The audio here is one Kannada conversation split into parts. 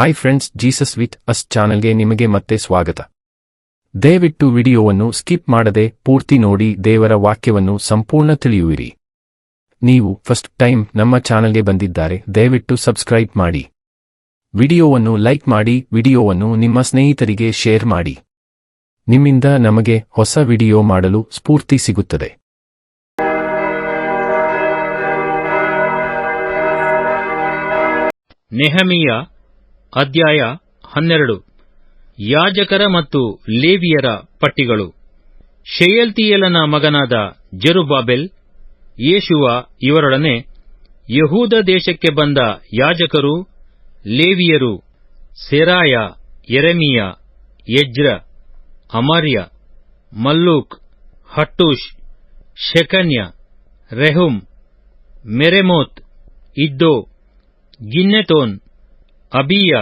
Hi friends, Jesus with us ಚಾನೆಲ್ಗೆ ನಿಮಗೆ ಮತ್ತೆ ಸ್ವಾಗತ. ದಯವಿಟ್ಟು ವಿಡಿಯೋವನ್ನು ಸ್ಕಿಪ್ ಮಾಡದೆ ಪೂರ್ತಿ ನೋಡಿ ದೇವರ ವಾಕ್ಯವನ್ನು ಸಂಪೂರ್ಣ ತಿಳಿಯುವಿರಿ. ನೀವು ಫಸ್ಟ್ ಟೈಮ್ ನಮ್ಮ ಚಾನೆಲ್ಗೆ ಬಂದಿದ್ದಾರೆ, ದಯವಿಟ್ಟು ಸಬ್ಸ್ಕ್ರೈಬ್ ಮಾಡಿ. ವಿಡಿಯೋವನ್ನು ಲೈಕ್ ಮಾಡಿ, ವಿಡಿಯೋವನ್ನು ನಿಮ್ಮ ಸ್ನೇಹಿತರಿಗೆ ಶೇರ್ ಮಾಡಿ. ನಿಮ್ಮಿಂದ ನಮಗೆ ಹೊಸ ವಿಡಿಯೋ ಮಾಡಲು ಸ್ಫೂರ್ತಿ ಸಿಗುತ್ತದೆ. ನೆಹಮೀಯ ಅಧ್ಯಾಯ 12. ಯಾಜಕರ ಮತ್ತು ಲೇವಿಯರ ಪಟ್ಟಿಗಳು. ಶೆಯಲ್ತೀಯೇಲನ ಮಗನಾದ ಜೆರುಬ್ಬಾಬೆಲ್, ಯೇಷುವ ಇವರೊಡನೆ ಯಹೂದ ದೇಶಕ್ಕೆ ಬಂದ ಯಾಜಕರು, ಲೇವಿಯರು ಸೆರಾಯ, ಯೆರೆಮೀಯ, Ezra, Amariah, Malluch, Hattush, Shecaniah, Rehum, ಮೆರೆಮೋತ್, ಇದ್ದೋ, ಗಿನ್ನೆತೋನ್, ಅಬೀಯ,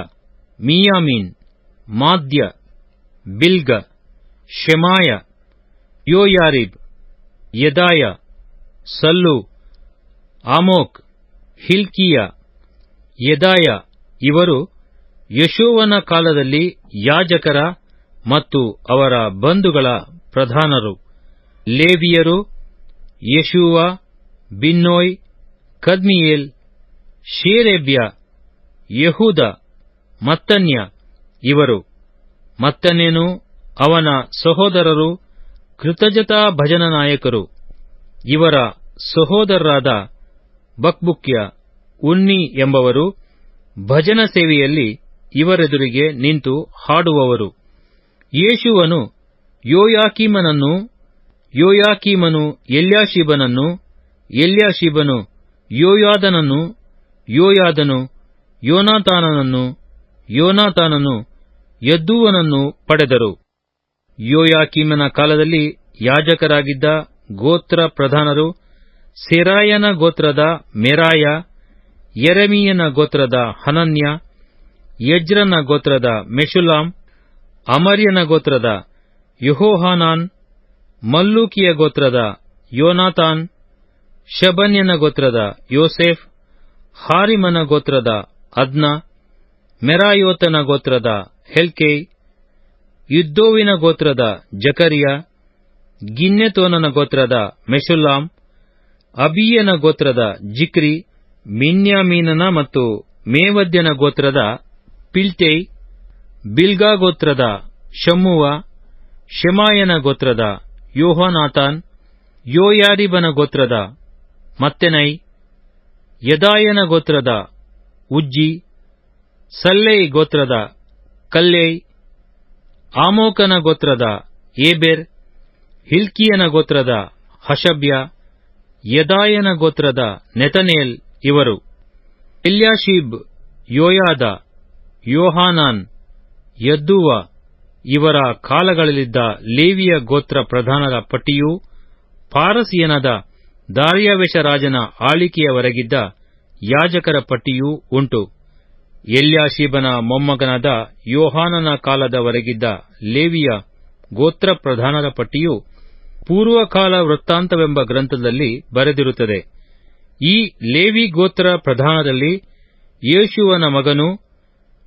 ಮೀಯಾಮೀನ್, ಮಾದ್ಯ, ಬಿಲ್ಗ, ಶೆಮಾಯ, ಯೋಯಾರಿಬ್, ಯೆದಾಯ, ಸಲ್ಲು, ಆಮೋಕ್, ಹಿಲ್ಕೀಯ, ಯೆದಾಯ ಇವರು ಯೆಷೂವನ ಕಾಲದಲ್ಲಿ ಯಾಜಕರ ಮತ್ತು ಅವರ ಬಂಧುಗಳ ಪ್ರಧಾನರು. ಲೇವಿಯರು ಯೇಷೂವ, ಬಿನ್ನೋಯ್, ಕದ್ಮೀಯೇಲ್, ಶೇರೇಬ್ಯ, ಯೆಹೂದ, ಮತ್ತನ್ಯ ಇವರು. ಮತ್ತನ್ಯನು ಅವನ ಸಹೋದರರು ಕೃತಜ್ಞತಾ ಭಜನ ನಾಯಕರು. ಇವರ ಸಹೋದರರಾದ ಬಕ್ಬುಕ್ಯ, ಉನ್ನಿ ಎಂಬವರು ಭಜನ ಸೇವೆಯಲ್ಲಿ ಇವರೆದುರಿಗೆ ನಿಂತು ಹಾಡುವವರು. ಯೇಷುವನು ಯೋಯಾಕೀಮನನ್ನು, ಯೋಯಾಕೀಮನು ಎಲ್ಯಾಷೀಬನನ್ನು, ಎಲ್ಯಾಷೀಬನು ಯೋಯಾದನನ್ನು, ಯೋಯಾದನು ಯೋನಾತಾನನನ್ನು, ಯೋನಾತಾನನು ಯದ್ದೂವನನ್ನು ಪಡೆದರು. ಯೋಯಾಕೀಮನ ಕಾಲದಲ್ಲಿ ಯಾಜಕರಾಗಿದ್ದ ಗೋತ್ರ ಪ್ರಧಾನರು ಸೆರಾಯನ ಗೋತ್ರದ ಮೆರಾಯ, ಯೆರೆಮೀಯನ ಗೋತ್ರದ ಹನನ್ಯ, ಎಜ್ರನ ಗೋತ್ರದ ಮೆಷುಲ್ಲಾಮ್, ಅಮರ್ಯನ ಗೋತ್ರದ ಯೆಹೋಹಾನಾನ್, ಮಲ್ಲೂಕಿಯ ಗೋತ್ರದ ಯೋನಾತಾನ್, ಶಬನ್ಯನ ಗೋತ್ರದ ಯೋಸೇಫ್, ಹಾರಿಮನ ಗೋತ್ರದ ಅದ್ನ, ಮೆರಾಯೋತನ ಗೋತ್ರದ ಹೆಲ್ಕೈ, ಯುದ್ದೋವಿನ ಗೋತ್ರದ ಜಕರಿಯ, ಗಿನ್ನೆತೋನನ ಗೋತ್ರದ ಮೆಷುಲ್ಲಾಮ್, ಅಬೀಯನ ಗೋತ್ರದ ಜಿಕ್ರಿ, ಮಿನ್ಯಾಮೀನನ ಮತ್ತು ಮೇವದ್ಯನ ಗೋತ್ರದ ಪಿಲ್ತೈ, ಬಿಲ್ಗಾ ಗೋತ್ರದ ಶಮ್ಮುವ, ಶೆಮಾಯನ ಗೋತ್ರದ ಯೋಹಾನಾತಾನ್, ಯೋಯಾರಿಬನ ಗೋತ್ರದ ಮತ್ತೆನೈ, ಯೆದಾಯನ ಗೋತ್ರದ ಉಜ್ಜಿ, ಸಲ್ಲೈ ಗೋತ್ರದ ಕಲ್ಲೈ, ಆಮೋಕನ ಗೋತ್ರದ ಏಬೆರ್, ಹಿಲ್ಕೀಯನ ಗೋತ್ರದ ಹಷಬ್ಯ, ಯೆದಾಯನ ಗೋತ್ರದ ನೆತನೇಲ್ ಇವರು. ಎಲ್ಯಾಷೀಬ್, ಯೋಯಾದ, ಯೋಹಾನಾನ್, ಯದ್ದೂವ ಇವರ ಕಾಲಗಳಲ್ಲಿದ್ದ ಲೇವಿಯ ಗೋತ್ರ ಪ್ರಧಾನರ ಪಟ್ಟಿಯೂ ಪಾರಸಿಯನಾದ ದಾರ್ಯಾವೆಷ ರಾಜನ ಆಳಿಕೆಯವರೆಗಿದ್ದ ಯಾಜಕರ ಪಟ್ಟಿಯೂ ಉಂಟು. ಎಲ್ಯಾಷೀಬನ ಮೊಮ್ಮಗನಾದ ಯೋಹಾನನ ಕಾಲದವರೆಗಿದ್ದ ಲೇವಿಯ ಗೋತ್ರ ಪ್ರಧಾನರ ಪಟ್ಟಿಯು ಪೂರ್ವಕಾಲ ವೃತ್ತಾಂತವೆಂಬ ಗ್ರಂಥದಲ್ಲಿ ಬರೆದಿರುತ್ತದೆ. ಈ ಲೇವಿ ಗೋತ್ರ ಪ್ರಧಾನದಲ್ಲಿ ಯೇಷುವನ ಮಗನೂ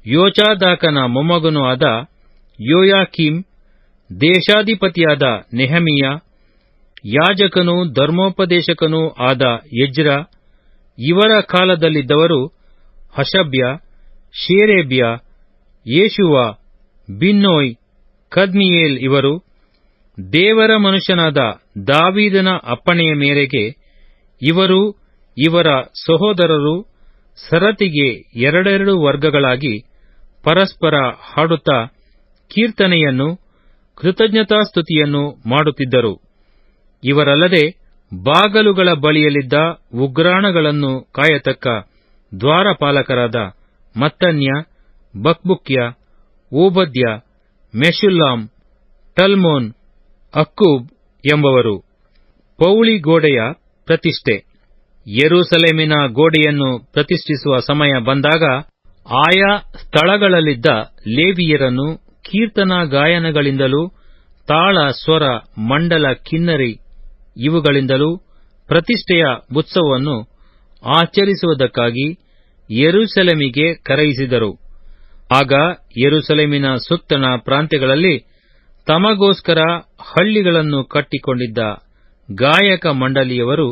ಯೋಚಾದಾಕನ ಮೊಮ್ಮಗನೂ ಆದ ಯೋಯಾಕೀಮ್, ದೇಶಾಧಿಪತಿಯಾದ ನೆಹಮೀಯ, ಯಾಜಕನೂ ಧರ್ಮೋಪದೇಶಕನೂ ಆದ ಎಜ್ರ ಇವರ ಕಾಲದಲ್ಲಿದ್ದವರು ಹಷಬ್ಯ, ಶೇರೇಬ್ಯ, ಯೇಷುವ, ಬಿನ್ನೋಯ್, ಕದ್ಮೀಯೇಲ್ ಇವರು. ದೇವರ ಮನುಷ್ಯನಾದ ದಾವೀದನ ಅಪ್ಪಣೆಯ ಮೇರೆಗೆ ಇವರು ಇವರ ಸಹೋದರರು ಸರತಿಗೆ ಎರಡೆರಡು ವರ್ಗಗಳಾಗಿ ಪರಸ್ಪರ ಹಾಡುತ್ತಾ ಕೀರ್ತನೆಯನ್ನು, ಕೃತಜ್ಞತಾಸ್ತುತಿಯನ್ನು ಮಾಡುತ್ತಿದ್ದರು. ಇವರಲ್ಲದೆ ಬಾಗಲುಗಳ ಬಳಿಯಲ್ಲಿದ್ದ ಉಗ್ರಾಣಗಳನ್ನು ಕಾಯತಕ್ಕ ದ್ವಾರಪಾಲಕರಾದ ಮತ್ತನ್ಯ, ಬಕ್ಬುಕ್ಯ, ಓಬದ್ಯ, ಮೆಷುಲ್ಲಾಮ್, ಟಲ್ಮೋನ್, ಅಕ್ಕೂಬ್ ಎಂಬವರು. ಪೌಳಿ ಗೋಡೆಯ ಪ್ರತಿಷ್ಠೆ. ಯೆರೂಸಲೇಮಿನ ಗೋಡೆಯನ್ನು ಪ್ರತಿಷ್ಠಿಸುವ ಸಮಯ ಬಂದಾಗ ಆಯಾ ಸ್ಥಳಗಳಲ್ಲಿದ್ದ ಲೇವಿಯರನ್ನು ಕೀರ್ತನಾ ಗಾಯನಗಳಿಂದಲೂ ತಾಳ, ಸ್ವರ, ಮಂಡಲ, ಕಿನ್ನರಿ ಇವುಗಳಿಂದಲೂ ಪ್ರತಿಷ್ಠೆಯ ಉತ್ಸವವನ್ನು ಆಚರಿಸುವುದಕ್ಕಾಗಿ ಯೆರೂಸಲೇಮಿಗೆ ಕರೆಯಿಸಿದರು. ಆಗ ಯೆರೂಸಲೇಮಿನ ಸುತ್ತಣ ಪ್ರಾಂತ್ಯಗಳಲ್ಲಿ ತಮಗೋಸ್ಕರ ಹಳ್ಳಿಗಳನ್ನು ಕಟ್ಟಿಕೊಂಡಿದ್ದ ಗಾಯಕ ಮಂಡಳಿಯವರು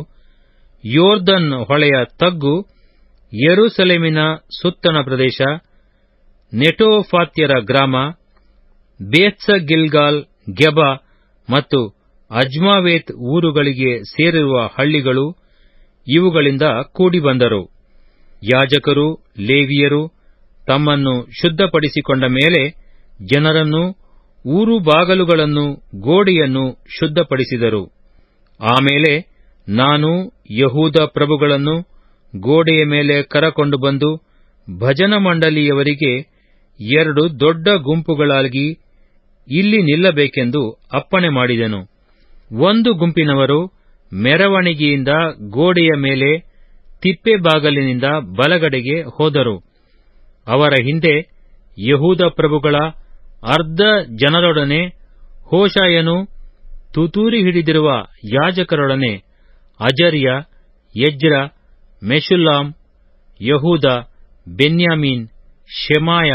ಯೊರ್ದನ್ ಹೊಳೆಯ ತಗ್ಗು, ಯೆರೂಸಲೇಮಿನ ಸುತ್ತಣ ಪ್ರದೇಶ, ನೆಟೋಫಾತ್ಯರ ಗ್ರಾಮ, ಬೇತ್ಸ ಗಿಲ್ಗಾಲ್, ಗೆಬ ಮತ್ತು ಅಜ್ಮಾವೇತ್ ಊರುಗಳಿಗೆ ಸೇರಿರುವ ಹಳ್ಳಿಗಳು ಇವುಗಳಿಂದ ಕೂಡಿಬಂದರು. ಯಾಜಕರು, ಲೇವಿಯರು ತಮ್ಮನ್ನು ಶುದ್ಧಪಡಿಸಿಕೊಂಡ ಮೇಲೆ ಜನರನ್ನು, ಊರು ಬಾಗಲುಗಳನ್ನು, ಗೋಡೆಯನ್ನು ಶುದ್ಧಪಡಿಸಿದರು. ಆಮೇಲೆ ನಾನು ಯಹೂದ ಪ್ರಭುಗಳನ್ನು ಗೋಡೆಯ ಮೇಲೆ ಕರಕೊಂಡು ಬಂದು ಭಜನ ಮಂಡಳಿಯವರಿಗೆ 2 ದೊಡ್ಡ ಗುಂಪುಗಳಾಗಿ ಇಲ್ಲಿ ನಿಲ್ಲಬೇಕೆಂದು ಅಪ್ಪಣೆ ಮಾಡಿದೆನು. ಒಂದು ಗುಂಪಿನವರು ಮೆರವಣಿಗೆಯಿಂದ ಗೋಡೆಯ ಮೇಲೆ ತಿಪ್ಪೆ ಬಾಗಲಿನಿಂದ ಬಲಗಡೆಗೆ ಹೋದರು. ಅವರ ಹಿಂದೆ ಯಹೂದ ಪ್ರಭುಗಳ ಅರ್ಧ ಜನರೊಡನೆ ಹೋಶಾಯನು, ತುತ್ತೂರಿ ಹಿಡಿದಿರುವ ಯಾಜಕರೊಡನೆ ಅಜರ್ಯ, ಎಜ್ರ, ಮೆಷುಲ್ಲಾಮ್, ಯಹೂದ, ಬೆನ್ಯಾಮೀನ್, ಶೆಮಾಯ,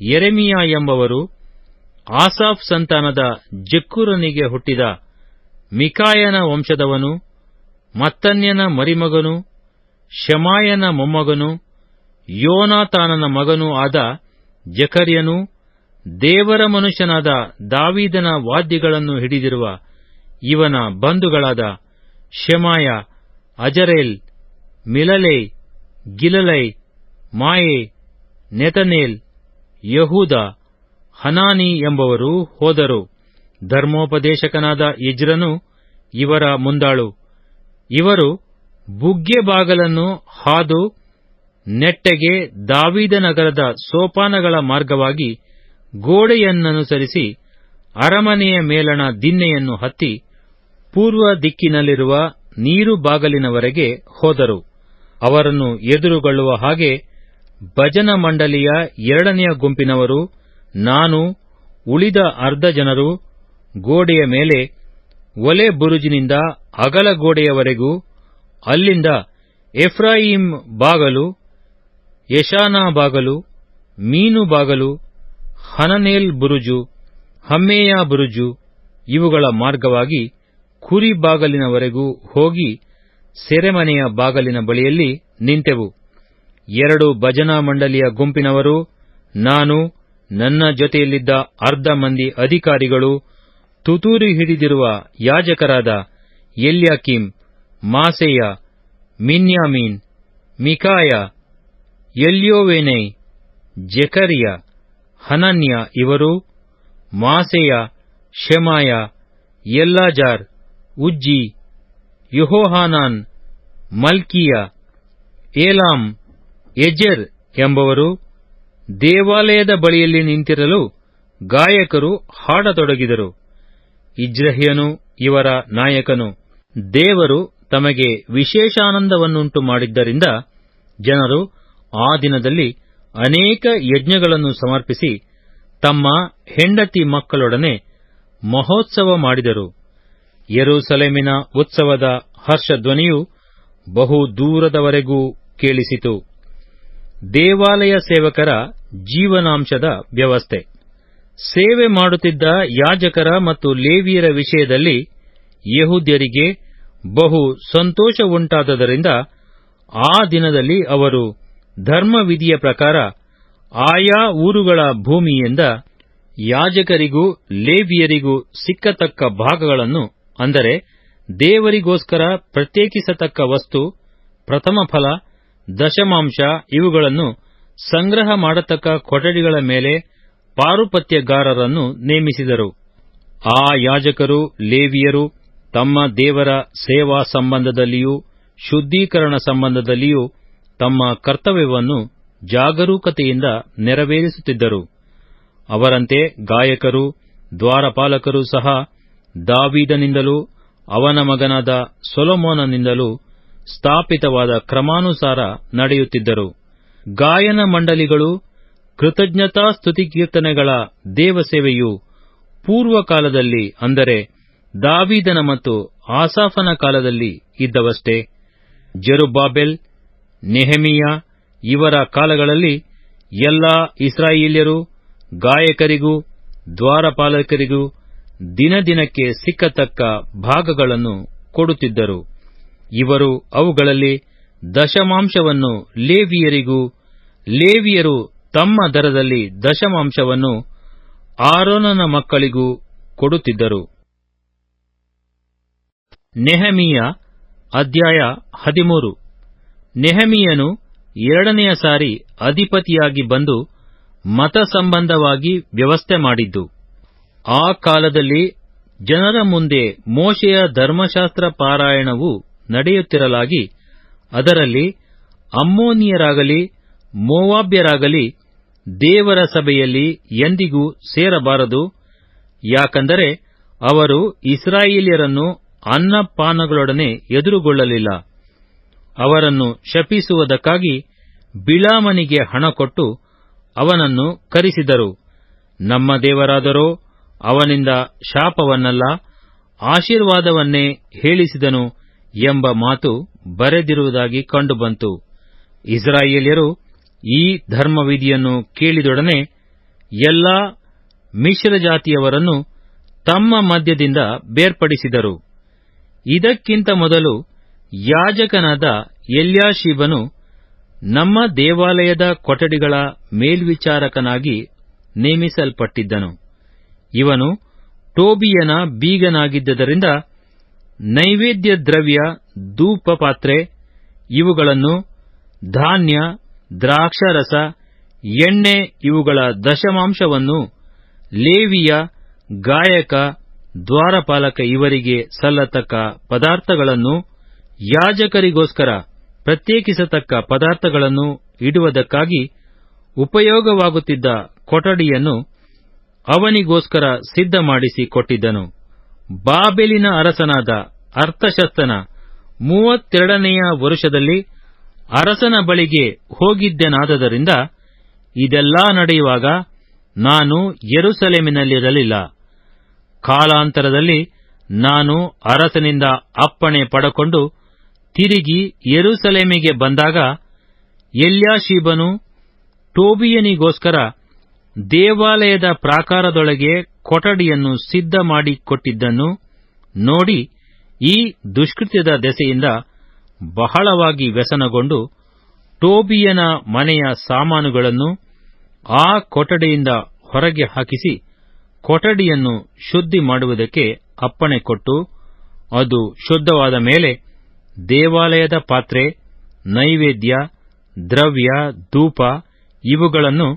ಯೆರೆಮೀಯ ಎಂಬವರು, ಆಸಾಫ್ ಸಂತಾನದ ಜಕ್ಕೂರನಿಗೆ ಹುಟ್ಟಿದ ಮಿಕಾಯನ ವಂಶದವನು, ಮತ್ತನ್ಯನ ಮರಿಮಗನು, ಶಮಾಯನ ಮೊಮ್ಮಗನು, ಯೋನಾತಾನನ ಮಗನೂ ಆದ ಜಕರ್ಯನೂ, ದೇವರ ಮನುಷ್ಯನಾದ ದಾವೀದನ ವಾದ್ಯಗಳನ್ನು ಹಿಡಿದಿರುವ ಇವನ ಬಂಧುಗಳಾದ ಶೆಮಾಯ, ಅಜರೇಲ್, ಮಿಲಲೈ, ಗಿಲಲೈ, ಮಾಯೆ, ನೆತನೇಲ್, ಯಹೂದ, ಹನಾನಿ ಎಂಬವರು ಹೋದರು. ಧರ್ಮೋಪದೇಶಕನಾದ ಎಜ್ರನು ಇವರ ಮುಂದಾಳು. ಇವರು ಬುಗ್ಗೆ ಬಾಗಲನ್ನು ಹಾದು ನೆಟ್ಟಗೆ ದಾವೀದನಗರದ ಸೋಪಾನಗಳ ಮಾರ್ಗವಾಗಿ ಗೋಡೆಯನ್ನನುಸರಿಸಿ ಅರಮನೆಯ ಮೇಲಣ ದಿನ್ನೆಯನ್ನು ಹತ್ತಿ ಪೂರ್ವ ದಿಕ್ಕಿನಲ್ಲಿರುವ ನೀರು ಬಾಗಲಿನವರೆಗೆ ಹೋದರು. ಅವರನ್ನು ಎದುರುಗೊಳ್ಳುವ ಹಾಗೆ ಭಜನ ಮಂಡಳಿಯ 2ನೆಯ ಗುಂಪಿನವರು, ನಾನು, ಉಳಿದ ಅರ್ಧ ಜನರು ಗೋಡೆಯ ಮೇಲೆ ಒಲೆ ಬುರುಜಿನಿಂದ ಅಗಲ ಗೋಡೆಯವರೆಗೂ, ಅಲ್ಲಿಂದ ಎಫ್ರಾಯೀಮ್ ಬಾಗಲು, ಯೆಷಾನಾ ಬಾಗಲು, ಮೀನು ಬಾಗಲು, ಹನನೇಲ್ ಬುರುಜು, ಹಮ್ಮೇಯ ಬುರುಜು ಇವುಗಳ ಮಾರ್ಗವಾಗಿ ಕುರಿ ಬಾಗಲಿನವರೆಗೂ ಹೋಗಿ ಸೆರೆಮನೆಯ ಬಾಗಲಿನ ಬಳಿಯಲ್ಲಿ ನಿಂತೆವು. 2 ಭಜನಾ ಮಂಡಳಿಯ ಗುಂಪಿನವರು, ನಾನು, ನನ್ನ ಜೊತೆಯಲ್ಲಿದ್ದ ಅರ್ಧ ಮಂದಿ ಅಧಿಕಾರಿಗಳು, ತುತ್ತೂರಿ ಹಿಡಿದಿರುವ ಯಾಜಕರಾದ ಎಲ್ಯಾಕೀಮ್, ಮಾಸೇಯ, ಮಿನ್ಯಾಮೀನ್, ಮಿಕಾಯ, ಎಲ್ಯೋವೇನೈ, ಜೆಕರ್ಯ, ಹನನ್ಯ ಇವರು, ಮಾಸೇಯ, ಶೆಮಾಯ, ಎಲ್ಲಾಜಾರ್, ಉಜ್ಜಿ, ಯೆಹೋಹಾನಾನ್, ಮಲ್ಕೀಯ, ಏಲಾಮ್, ಎಜೆರ್ ಎಂಬವರು ದೇವಾಲಯದ ಬಳಿಯಲ್ಲಿ ನಿಂತಿರಲು ಗಾಯಕರು ಹಾಡತೊಡಗಿದರು. ಇಜ್ರಹ್ಯನು ಇವರ ನಾಯಕನು. ದೇವರು ತಮಗೆ ವಿಶೇಷಾನಂದವನ್ನುಂಟು ಮಾಡಿದ್ದರಿಂದ ಜನರು ಆ ದಿನದಲ್ಲಿ ಅನೇಕ ಯಜ್ಞಗಳನ್ನು ಸಮರ್ಪಿಸಿ ತಮ್ಮ ಹೆಂಡತಿ ಮಕ್ಕಳೊಡನೆ ಮಹೋತ್ಸವ ಮಾಡಿದರು. ಯೆರೂಸಲೇಮಿನ ಉತ್ಸವದ ಹರ್ಷಧ್ವನಿಯು ಬಹು ದೂರದವರೆಗೂ ಕೇಳಿಸಿತು. ದೇವಾಲಯ ಸೇವಕರ ಜೀವನಾಂಶದ ವ್ಯವಸ್ಥೆ. ಸೇವೆ ಮಾಡುತ್ತಿದ್ದ ಯಾಜಕರ ಮತ್ತು ಲೇವಿಯರ ವಿಷಯದಲ್ಲಿ ಯೆಹೂದ್ಯರಿಗೆ ಬಹು ಸಂತೋಷವುಂಟಾದದರಿಂದ ಆ ದಿನದಲ್ಲಿ ಅವರು ಧರ್ಮವಿಧಿಯ ಪ್ರಕಾರ ಆಯಾ ಊರುಗಳ ಭೂಮಿಯಿಂದ ಯಾಜಕರಿಗೂ ಲೇವಿಯರಿಗೂ ಸಿಕ್ಕತಕ್ಕ ಭಾಗಗಳನ್ನು, ಅಂದರೆ ದೇವರಿಗೋಸ್ಕರ ಪ್ರತ್ಯೇಕಿಸತಕ್ಕ ವಸ್ತು, ಪ್ರಥಮಫಲ, ದಶಮಾಂಶ ಇವುಗಳನ್ನು ಸಂಗ್ರಹ ಮಾಡತಕ್ಕ ಕೊಠಡಿಗಳ ಮೇಲೆ ಪಾರುಪತ್ಯಗಾರರನ್ನು ನೇಮಿಸಿದರು. ಆ ಯಾಜಕರು, ಲೇವಿಯರು ತಮ್ಮ ದೇವರ ಸೇವಾ ಸಂಬಂಧದಲ್ಲಿಯೂ ಶುದ್ಧೀಕರಣ ಸಂಬಂಧದಲ್ಲಿಯೂ ತಮ್ಮ ಕರ್ತವ್ಯವನ್ನು ಜಾಗರೂಕತೆಯಿಂದ ನೆರವೇರಿಸುತ್ತಿದ್ದರು. ಅವರಂತೆ ಗಾಯಕರು, ದ್ವಾರಪಾಲಕರು ಸಹ ದಾವೀದನಿಂದಲೂ ಅವನ ಮಗನಾದ ಸೊಲೊಮೋನನಿಂದಲೂ ಸ್ಥಾಪಿತವಾದ ಕ್ರಮಾನುಸಾರ ನಡೆಯುತ್ತಿದ್ದರು. ಗಾಯನ ಮಂಡಳಿಗಳು, ಕೃತಜ್ಞತಾ ಸ್ತುತಿಕೀರ್ತನೆಗಳ ದೇವಸೇವೆಯು ಪೂರ್ವಕಾಲದಲ್ಲಿ, ಅಂದರೆ ದಾವೀದನ ಮತ್ತು ಆಸಾಫನ ಕಾಲದಲ್ಲಿ ಇದ್ದವಷ್ಟೇ. ಜೆರುಬ್ಬಾಬೆಲ್, ನೆಹೆಮೀಯ ಇವರ ಕಾಲಗಳಲ್ಲಿ ಎಲ್ಲಾ ಇಸ್ರಾಯೇಲ್ಯರು ಗಾಯಕರಿಗೂ ದ್ವಾರಪಾಲಕರಿಗೂ ದಿನದಿನಕ್ಕೆ ಸಿಕ್ಕತಕ್ಕ ಭಾಗಗಳನ್ನು ಕೊಡುತ್ತಿದ್ದರು. ಇವರು ಅವುಗಳಲ್ಲಿ ದಶಮಾಂಶವನ್ನು ಲೇವಿಯರಿಗೂ, ಲೇವಿಯರು ತಮ್ಮ ದರದಲ್ಲಿ ದಶಮಾಂಶವನ್ನು ಆರೋನನ ಮಕ್ಕಳಿಗೂ ಕೊಡುತ್ತಿದ್ದರು. ನೆಹೆಮೀಯ ಅಧ್ಯಾಯ 13. ನೆಹೆಮೀಯನು ಎರಡನೆಯ ಸಾರಿ ಅಧಿಪತಿಯಾಗಿ ಬಂದು ಮತ ಸಂಬಂಧವಾಗಿ ವ್ಯವಸ್ಥೆ ಮಾಡಿದ್ದು. ಆ ಕಾಲದಲ್ಲಿ ಜನರ ಮುಂದೆ ಮೋಶೆಯ ಧರ್ಮಶಾಸ್ತ್ರ ಪಾರಾಯಣವು ನಡೆಯುತ್ತಿರಲಾಗಿ, ಅದರಲ್ಲಿ ಅಮ್ಮೋನಿಯರಾಗಲಿ ಮೋವಾಬ್ಯರಾಗಲಿ ದೇವರ ಸಭೆಯಲ್ಲಿ ಎಂದಿಗೂ ಸೇರಬಾರದು. ಯಾಕಂದರೆ ಅವರು ಇಸ್ರಾಯೇಲ್ಯರನ್ನು ಅನ್ನಪಾನಗಳೊಡನೆ ಎದುರುಗೊಳ್ಳಲಿಲ್ಲ. ಅವರನ್ನು ಶಪಿಸುವುದಕ್ಕಾಗಿ ಬಿಳಾಮನಿಗೆ ಹಣ ಕೊಟ್ಟು ಅವನನ್ನು ಕರೆಸಿದರು. ನಮ್ಮ ದೇವರಾದರೋ ಅವನಿಂದ ಶಾಪವನ್ನಲ್ಲ, ಆಶೀರ್ವಾದವನ್ನೇ ಹೇಳಿಸಿದನು ಎಂಬ ಮಾತು ಬರೆದಿರುವುದಾಗಿ ಕಂಡುಬಂತು. ಇಸ್ರಾಯೇಲ್ಯರು ಈ ಧರ್ಮವಿಧಿಯನ್ನು ಕೇಳಿದೊಡನೆ ಎಲ್ಲಾ ಮಿಶ್ರಜಾತಿಯವರನ್ನು ತಮ್ಮ ಮಧ್ಯದಿಂದ ಬೇರ್ಪಡಿಸಿದರು. ಇದಕ್ಕಿಂತ ಮೊದಲು ಯಾಜಕನಾದ ಎಲ್ಯಾಷೀಬನು ನಮ್ಮ ದೇವಾಲಯದ ಕೊಠಡಿಗಳ ಮೇಲ್ವಿಚಾರಕನಾಗಿ ನೇಮಿಸಲ್ಪಟ್ಟಿದ್ದನು. ಇವನು ಟೋಬೀಯನ ಬೀಗನಾಗಿದ್ದರಿಂದ ನೈವೇದ್ಯ ದ್ರವ್ಯ, ಧೂಪಪಾತ್ರೆ ಇವುಗಳನ್ನು, ಧಾನ್ಯ, ದ್ರಾಕ್ಷಾರಸ, ಎಣ್ಣೆ ಇವುಗಳ ದಶಮಾಂಶವನ್ನು ಲೇವಿಯ, ಗಾಯಕ, ದ್ವಾರಪಾಲಕ ಇವರಿಗೆ ಸಲ್ಲತಕ್ಕ ಪದಾರ್ಥಗಳನ್ನು, ಯಾಜಕರಿಗೋಸ್ಕರ ಪ್ರತ್ಯೇಕಿಸತಕ್ಕ ಪದಾರ್ಥಗಳನ್ನು ಇಡುವುದಕ್ಕಾಗಿ ಉಪಯೋಗವಾಗುತ್ತಿದ್ದ ಕೊಠಡಿಯನ್ನು ಅವನಿಗೋಸ್ಕರ ಸಿದ್ಧಮಾಡಿಸಿ ಕೊಟ್ಟಿದ್ದನು. ಬಾಬೆಲಿನ ಅರಸನಾದ ಅರ್ತಷಸ್ತನ 32ನೆಯ ವರುಷದಲ್ಲಿ ಅರಸನ ಬಳಿಗೆ ಹೋಗಿದ್ದೆನಾದ್ದರಿಂದ ಇದೆಲ್ಲಾ ನಡೆಯುವಾಗ ನಾನು ಯೆರೂಸಲೇಮಿನಲ್ಲಿರಲಿಲ್ಲ. ಕಾಲಾಂತರದಲ್ಲಿ ನಾನು ಅರಸನಿಂದ ಅಪ್ಪಣೆ ಪಡಕೊಂಡು ತಿರುಗಿ ಯೆರೂಸಲೇಮಿಗೆ ಬಂದಾಗ ಎಲ್ಯಾಷೀಬನು ಟೋಬೀಯನಿಗೋಸ್ಕರ ದೇವಾಲಯದ ಪ್ರಾಕಾರದೊಳಗೆ ಕೊಠಡಿಯನ್ನು ಸಿದ್ಧ ಮಾಡಿಕೊಟ್ಟಿದ್ದನ್ನು ನೋಡಿ ಈ ದುಷ್ಕೃತ್ಯದ ದೆಸೆಯಿಂದ ಬಹಳವಾಗಿ ವ್ಯಸನಗೊಂಡು ಟೋಬೀಯನ ಮನೆಯ ಸಾಮಾನುಗಳನ್ನು ಆ ಕೊಠಡಿಯಿಂದ ಹೊರಗೆ ಹಾಕಿಸಿ ಕೊಠಡಿಯನ್ನು ಶುದ್ಧಿ ಮಾಡುವುದಕ್ಕೆ ಅಪ್ಪಣೆ ಕೊಟ್ಟು, ಅದು ಶುದ್ಧವಾದ ಮೇಲೆ ದೇವಾಲಯದ ಪಾತ್ರೆ, ನೈವೇದ್ಯ, ದ್ರವ್ಯ, ಧೂಪ ಇವುಗಳನ್ನು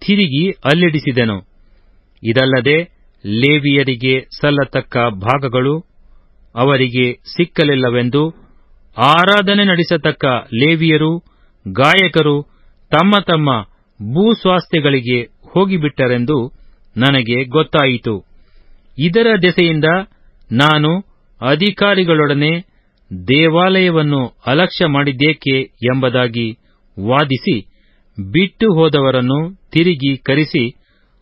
ತಿರುಗಿ ಅಲ್ಲಿಡಿಸಿದೆನು. ಇದಲ್ಲದೆ ಲೇವಿಯರಿಗೆ ಸಲ್ಲತಕ್ಕ ಭಾಗಗಳು ಅವರಿಗೆ ಸಿಕ್ಕಲಿಲ್ಲವೆಂದು ಆರಾಧನೆ ನಡೆಸತಕ್ಕ ಲೇವಿಯರು, ಗಾಯಕರು ತಮ್ಮ ತಮ್ಮ ಭೂಸ್ವಾಸ್ಥ್ಯಗಳಿಗೆ ಹೋಗಿಬಿಟ್ಟರೆಂದು ನನಗೆ ಗೊತ್ತಾಯಿತು. ಇದರ ದೆಸೆಯಿಂದ ನಾನು ಅಧಿಕಾರಿಗಳೊಡನೆ ದೇವಾಲಯವನ್ನು ಅಲಕ್ಷ್ಯ ಮಾಡಿದ್ದೇಕೆ ಎಂಬುದಾಗಿ ವಾದಿಸಿ, ಬಿಟ್ಟು ಹೋದವರನ್ನು ತಿರುಗಿ ಕರೆಸಿ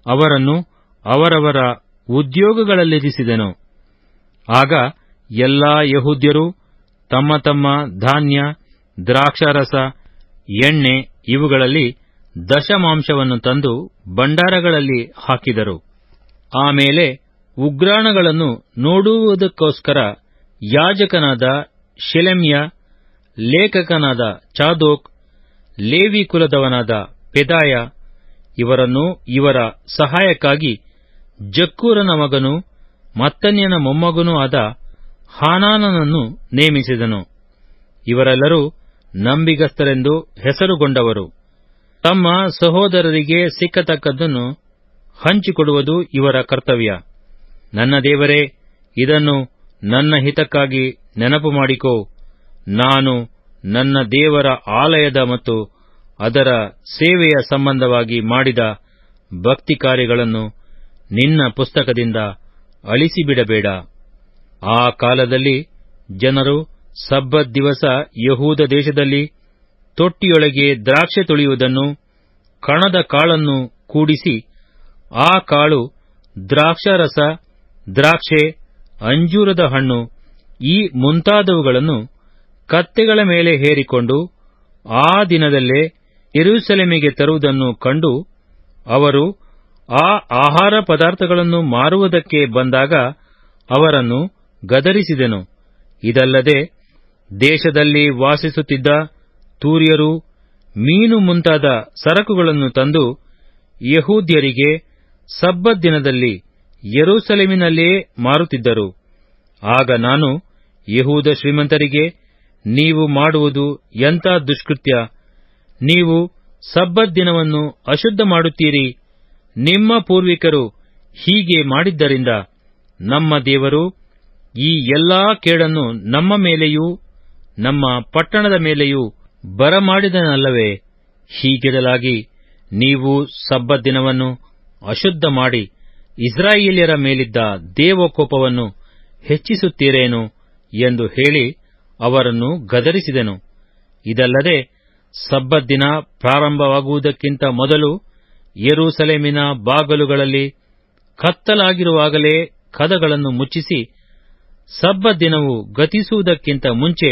ಅವರನ್ನು ಅವರವರ ಉದ್ಯೋಗಗಳಲ್ಲಿರಿಸಿದೆನು. ಆಗ ಎಲ್ಲಾ ಯೆಹೂದ್ಯರು ತಮ್ಮ ತಮ್ಮ ಧಾನ್ಯ, ದ್ರಾಕ್ಷಾರಸ, ಎಣ್ಣೆ ಇವುಗಳಲ್ಲಿ ದಶಮಾಂಶವನ್ನು ತಂದು ಭಂಡಾರಗಳಲ್ಲಿ ಹಾಕಿದರು. ಆಮೇಲೆ ಉಗ್ರಾಣಗಳನ್ನು ನೋಡುವುದಕ್ಕೋಸ್ಕರ ಯಾಜಕನಾದ ಶೆಲೆಮ್ಯ, ಲೇಖಕನಾದ ಚಾದೋಕ್, ಲೇವಿ ಕುಲದವನಾದ ಪೆದಾಯ ಇವರನ್ನು ಇವರ ಸಹಾಯಕ್ಕಾಗಿ ಜಕ್ಕೂರನ ಮಗನೂ ಮತ್ತನ್ಯನ ಮೊಮ್ಮಗನೂ ಆದ ಹಾನಾನನನ್ನು ನೇಮಿಸಿದನು. ಇವರೆಲ್ಲರೂ ನಂಬಿಗಸ್ತರೆಂದು ಹೆಸರುಗೊಂಡವರು. ತಮ್ಮ ಸಹೋದರರಿಗೆ ಸಿಕ್ಕತಕ್ಕದ್ದನ್ನು ಹಂಚಿಕೊಡುವುದು ಇವರ ಕರ್ತವ್ಯ. ನನ್ನ ದೇವರೇ, ಇದನ್ನು ನನ್ನ ಹಿತಕ್ಕಾಗಿ ನೆನಪು ಮಾಡಿಕೋ. ನಾನು ನನ್ನ ದೇವರ ಆಲಯದ ಮತ್ತು ಅದರ ಸೇವೆಯ ಸಂಬಂಧವಾಗಿ ಮಾಡಿದ ಭಕ್ತಿ ಕಾರ್ಯಗಳನ್ನು ನಿನ್ನ ಪುಸ್ತಕದಿಂದ ಅಳಿಸಿಬಿಡಬೇಡ. ಆ ಕಾಲದಲ್ಲಿ ಜನರು ಸಬ್ಬತ್ ದಿವಸ ಯಹೂದ ದೇಶದಲ್ಲಿ ತೊಟ್ಟಿಯೊಳಗೆ ದ್ರಾಕ್ಷೆ ತುಳಿಯುವುದನ್ನು, ಕಣದ ಕಾಳನ್ನು ಕೂಡಿಸಿ ಆ ಕಾಳು, ದ್ರಾಕ್ಷಾರಸ, ದ್ರಾಕ್ಷೆ, ಅಂಜೂರದ ಹಣ್ಣು ಈ ಮುಂತಾದವುಗಳನ್ನು ಕತ್ತೆಗಳ ಮೇಲೆ ಹೇರಿಕೊಂಡು ಆ ದಿನದಲ್ಲೇ ಯೆರೂಸಲೇಮಿಗೆ ತರುವುದನ್ನು ಕಂಡು ಅವರು ಆ ಆಹಾರ ಪದಾರ್ಥಗಳನ್ನು ಮಾರುವುದಕ್ಕೆ ಬಂದಾಗ ಅವರನ್ನು ಗದರಿಸಿದೆನು. ಇದಲ್ಲದೆ ದೇಶದಲ್ಲಿ ವಾಸಿಸುತ್ತಿದ್ದ ತೂರ್ಯರು ಮೀನು ಮುಂತಾದ ಸರಕುಗಳನ್ನು ತಂದು ಯೆಹೂದ್ಯರಿಗೆ ಸಬ್ಬತ್ ದಿನದಲ್ಲಿ ಯೆರೂಸಲೇಮಿನಲ್ಲೇ ಮಾರುತ್ತಿದ್ದರು. ಆಗ ನಾನು ಯೆಹೂದ ಶ್ರೀಮಂತರಿಗೆ, ನೀವು ಮಾಡುವುದು ಎಂಥ ದುಷ್ಕೃತ್ಯ! ನೀವು ಸಬ್ಬತ್ ದಿನವನ್ನು ಅಶುದ್ಧ ಮಾಡುತ್ತೀರಿ. ನಿಮ್ಮ ಪೂರ್ವಿಕರು ಹೀಗೆ ಮಾಡಿದ್ದರಿಂದ ನಮ್ಮ ದೇವರು ಈ ಎಲ್ಲಾ ಕೇಡನ್ನು ನಮ್ಮ ಮೇಲೆಯೂ ನಮ್ಮ ಪಟ್ಟಣದ ಮೇಲೆಯೂ ಬರಮಾಡಿದನಲ್ಲವೇ? ಹೀಗಿರಲಾಗಿ ನೀವು ಸಬ್ಬತ್ ದಿನವನ್ನು ಅಶುದ್ಧ ಮಾಡಿ ಇಸ್ರಾಯೇಲ್ಯರ ಮೇಲಿದ್ದ ದೇವಕೋಪವನ್ನು ಹೆಚ್ಚಿಸುತ್ತೀರೇನು ಎಂದು ಹೇಳಿ ಅವರನ್ನು ಗದರಿಸಿದೆನು. ಇದಲ್ಲದೆ ಸಬ್ಬತ್ ದಿನ ಪ್ರಾರಂಭವಾಗುವುದಕ್ಕಿಂತ ಮೊದಲು ಯೆರೂಸಲೇಮಿನ ಬಾಗಲುಗಳಲ್ಲಿ ಕತ್ತಲಾಗಿರುವಾಗಲೇ ಕದಗಳನ್ನು ಮುಚ್ಚಿಸಿ, ಸಬ್ಬತ್ ದಿನವು ಗತಿಸುವುದಕ್ಕಿಂತ ಮುಂಚೆ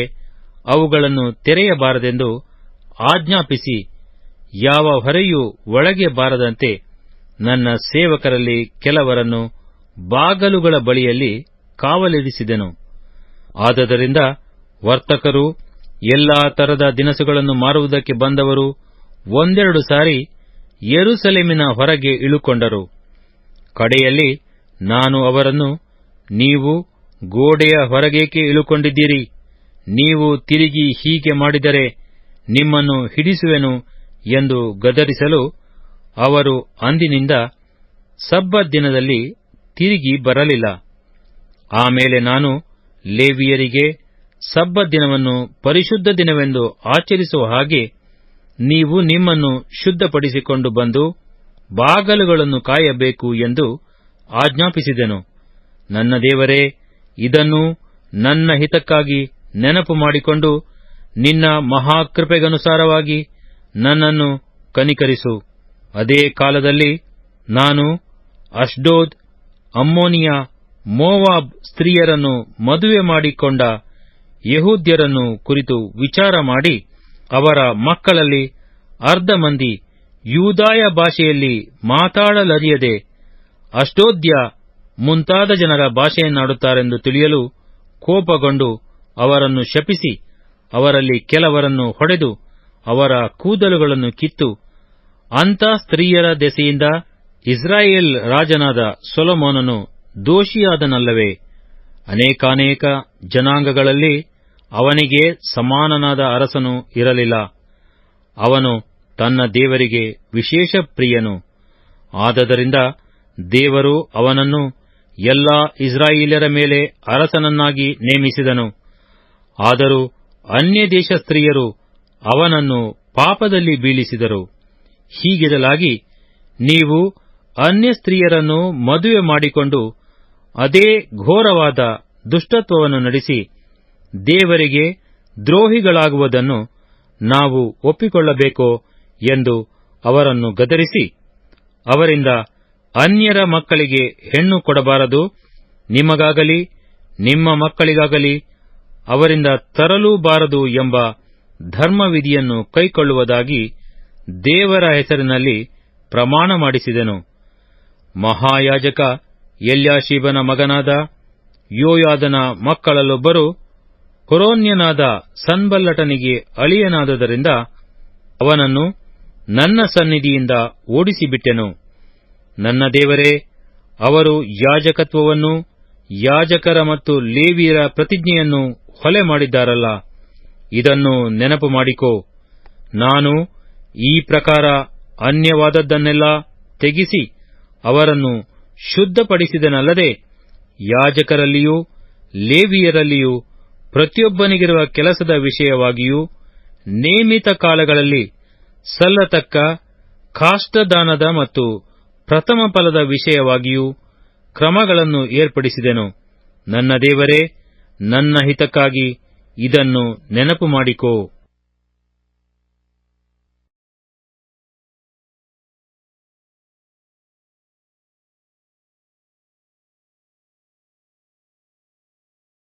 ಅವುಗಳನ್ನು ತೆರೆಯಬಾರದೆಂದು ಆಜ್ಞಾಪಿಸಿ, ಯಾವ ಹೊರೆಯೂ ಒಳಗೆ ಬಾರದಂತೆ ನನ್ನ ಸೇವಕರಲ್ಲಿ ಕೆಲವರನ್ನು ಬಾಗಲುಗಳ ಬಳಿಯಲ್ಲಿ ಕಾವಲಿರಿಸಿದೆನು. ಆದದರಿಂದ ವರ್ತಕರು, ಎಲ್ಲಾ ತರದ ದಿನಸುಗಳನ್ನು ಮಾರುವುದಕ್ಕೆ ಬಂದವರು ಒಂದೆರಡು ಸಾರಿ ಯೆರೂಸಲೇಮಿನ ಹೊರಗೆ ಇಳುಕೊಂಡರು. ಕಡೆಯಲ್ಲಿ ನಾನು ಅವರನ್ನು, ನೀವು ಗೋಡೆಯ ಹೊರಗೇಕೆ ಇಳುಕೊಂಡಿದ್ದೀರಿ? ನೀವು ತಿರುಗಿ ಹೀಗೆ ಮಾಡಿದರೆ ನಿಮ್ಮನ್ನು ಹಿಡಿಸುವೆನು ಎಂದು ಗದರಿಸಲು, ಅವರು ಅಂದಿನಿಂದ ಸಬ್ಬತ್ ದಿನದಲ್ಲಿ ತಿರುಗಿ ಬರಲಿಲ್ಲ. ಆಮೇಲೆ ನಾನು ಲೇವಿಯರಿಗೆ ಸಬ್ಬತ್ ದಿನವನ್ನು ಪರಿಶುದ್ಧ ದಿನವೆಂದು ಆಚರಿಸುವ ಹಾಗೆ ನೀವು ನಿಮ್ಮನ್ನು ಶುದ್ಧಪಡಿಸಿಕೊಂಡು ಬಂದು ಬಾಗಲುಗಳನ್ನು ಕಾಯಬೇಕು ಎಂದು ಆಜ್ಞಾಪಿಸಿದೆನು. ನನ್ನ ದೇವರೇ, ಇದನ್ನು ನನ್ನ ಹಿತಕ್ಕಾಗಿ ನೆನಪು ಮಾಡಿಕೊಂಡು ನಿನ್ನ ಮಹಾಕೃಪೆಗನುಸಾರವಾಗಿ ನನ್ನನ್ನು ಕನಿಕರಿಸು. ಅದೇ ಕಾಲದಲ್ಲಿ ನಾನು ಅಷ್ಡೋದ್, ಅಮ್ಮೋನಿಯ, ಮೋವಾಬ್ ಸ್ತ್ರೀಯರನ್ನು ಮದುವೆ ಮಾಡಿಕೊಂಡ ಯೆಹೂದ್ಯರನ್ನು ಕುರಿತು ವಿಚಾರ ಮಾಡಿ, ಅವರ ಮಕ್ಕಳಲ್ಲಿ ಅರ್ಧ ಮಂದಿ ಯೂದಾಯ ಭಾಷೆಯಲ್ಲಿ ಮಾತಾಡಲರಿಯದೆ ಅಷ್ಡೋದ್ಯ ಮುಂತಾದ ಜನರ ಭಾಷೆಯನ್ನಾಡುತ್ತಾರೆಂದು ತಿಳಿಯಲು ಕೋಪಗೊಂಡು ಅವರನ್ನು ಶಪಿಸಿ, ಅವರಲ್ಲಿ ಕೆಲವರನ್ನು ಹೊಡೆದು ಅವರ ಕೂದಲುಗಳನ್ನು ಕಿತ್ತು, ಅಂಥ ಸ್ತ್ರೀಯರ ದೆಸೆಯಿಂದ ಇಸ್ರಾಯೇಲ್ ರಾಜನಾದ ಸೊಲೊಮೋನನು ದೋಷಿಯಾದನಲ್ಲವೇ? ಅನೇಕಾನೇಕ ಜನಾಂಗಗಳಲ್ಲಿ ಅವನಿಗೆ ಸಮಾನನಾದ ಅರಸನು ಇರಲಿಲ್ಲ. ಅವನು ತನ್ನ ದೇವರಿಗೆ ವಿಶೇಷ ಪ್ರಿಯನು. ಆದದರಿಂದ ದೇವರು ಅವನನ್ನು ಎಲ್ಲಾ ಇಸ್ರಾಯೇಲ್ಯರ ಮೇಲೆ ಅರಸನನ್ನಾಗಿ ನೇಮಿಸಿದನು. ಆದರೂ ಅನ್ಯದೇಶ ಸ್ತ್ರೀಯರು ಅವನನ್ನು ಪಾಪದಲ್ಲಿ ಬೀಳಿಸಿದರು. ಹೀಗಿರಲಾಗಿ ನೀವು ಅನ್ಯ ಸ್ತ್ರೀಯರನ್ನು ಮದುವೆ ಮಾಡಿಕೊಂಡು ಅದೇ ಘೋರವಾದ ದುಷ್ಟತ್ವವನ್ನು ನಡೆಸಿ ದೇವರಿಗೆ ದ್ರೋಹಿಗಳಾಗುವುದನ್ನು ನಾವು ಒಪ್ಪಿಕೊಳ್ಳಬೇಕೋ ಎಂದು ಅವರನ್ನು ಗದರಿಸಿ, ಅವರಿಂದ ಅನ್ಯರ ಮಕ್ಕಳಿಗೆ ಹೆಣ್ಣು ಕೊಡಬಾರದು, ನಿಮಗಾಗಲಿ ನಿಮ್ಮ ಮಕ್ಕಳಿಗಾಗಲಿ ಅವರಿಂದ ತರಲೂಬಾರದು ಎಂಬ ಧರ್ಮವಿಧಿಯನ್ನು ಕೈಕೊಳ್ಳುವುದಾಗಿ ದೇವರ ಹೆಸರಿನಲ್ಲಿ ಪ್ರಮಾಣ ಮಾಡಿಸಿದೆನು. ಮಹಾಯಾಜಕ ಎಲ್ಯಾಷೀಬನ ಮಗನಾದ ಯೋಯಾದನ ಮಕ್ಕಳಲ್ಲೊಬ್ಬರು ಹೊರೋನ್ಯನಾದ ಸನ್ಬಲ್ಲಟನಿಗೆ ಅಳಿಯನಾದುದರಿಂದ ಅವನನ್ನು ನನ್ನ ಸನ್ನಿಧಿಯಿಂದ ಓಡಿಸಿಬಿಟ್ಟೆನು. ನನ್ನ ದೇವರೇ, ಅವರು ಯಾಜಕತ್ವವನ್ನು, ಯಾಜಕರ ಮತ್ತು ಲೇವಿಯರ ಪ್ರತಿಜ್ಞೆಯನ್ನು ಹೊಲೆ ಮಾಡಿದ್ದಾರಲ್ಲ, ಇದನ್ನು ನೆನಪು ಮಾಡಿಕೋ. ನಾನು ಈ ಪ್ರಕಾರ ಅನ್ಯವಾದದ್ದನ್ನೆಲ್ಲ ತೆಗೆಸಿ ಅವರನ್ನು ಶುದ್ಧಪಡಿಸಿದನಲ್ಲದೆ, ಯಾಜಕರಲ್ಲಿಯೂ ಲೇವಿಯರಲ್ಲಿಯೂ ಪ್ರತಿಯೊಬ್ಬನಿಗಿರುವ ಕೆಲಸದ ವಿಷಯವಾಗಿಯೂ ನೇಮಿತ ಕಾಲಗಳಲ್ಲಿ ಸಲ್ಲತಕ್ಕ ಕಾಷ್ಠದಾನದ ಮತ್ತು ಪ್ರಥಮ ಫಲದ ವಿಷಯವಾಗಿಯೂ ಕ್ರಮಗಳನ್ನು ಏರ್ಪಡಿಸಿದೆನು. ನನ್ನ ದೇವರೇ, ನನ್ನ ಹಿತಕ್ಕಾಗಿ ಇದನ್ನು ನೆನಪು ಮಾಡಿಕೋ.